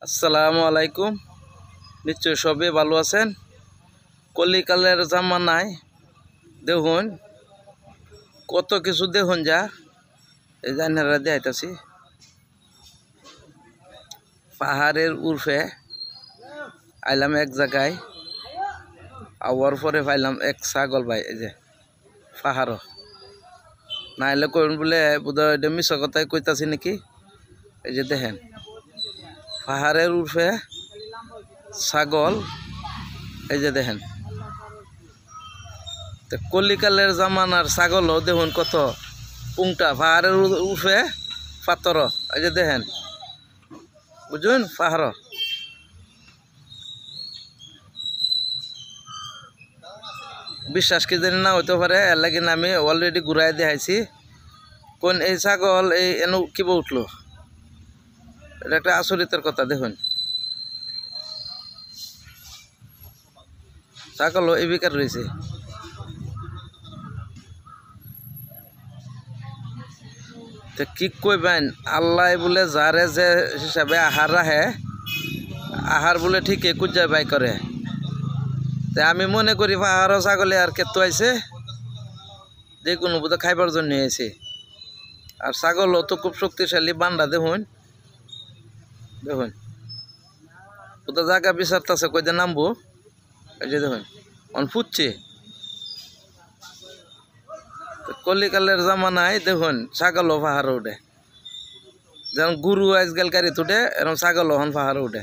আসসালামু আলাইকুম। নিশ্চয় সবে ভালো আছেন। কলিকালের জামানায় দেখুন কত কিছু দেখুন যা এই জানারা দেখাইতেছি। পাহাড়ের উর্ফে আইলাম এক জায়গায়, আওয়ার পরে পাইলাম এক ছাগল ভাই। এই যে পাহাড় না এলে কইন বলে বোধহয় এটা মিশা কথাই কইতাছি নাকি। এই যে দেখেন পাহাড়ের উর্ফে ছাগল। এই যে দেখেন কলিকালের জামানার ছাগলও দেখুন কত পুংটা, পাহাড়ের উর্ফে পাথর। এই যে দেখেন বুঝুন পাহাড় বিশ্বাস কি জানি না হইতে পারে, এর লাগে আমি অলরেডি ঘুরাই দেখাইছি। কোন এই ছাগল এই এনে কিবা উঠলো, এটা একটা আচরিতের কথা। দেখুন ছাগলও এই বিকার রয়েছে। কি কইবেন, আল্লাহ বলে যারে যে হিসাবে আহার রাখে, আহার বলে ঠিকই কুজায় বাই করে। তা আমি মনে করি পাহাড় ছাগলে আর কেতো আইছে, যে কোনো বোধ খাইবার জন্য আইছে। আর ছাগলও তো খুব শক্তিশালী বান্ডা। দেখুন দেখুন কোথাও জায়গা বিচারতেছে কইতে নামবো। এই যে দেখুন অন ফুটছে। কলিকালের জামানায় দেখুন ছাগলও পাহাড়ে উঠে, যেমন গুরু আজকাল গাড়িতে উঠে, এরকম ছাগলও হন পাহাড়ে উঠে।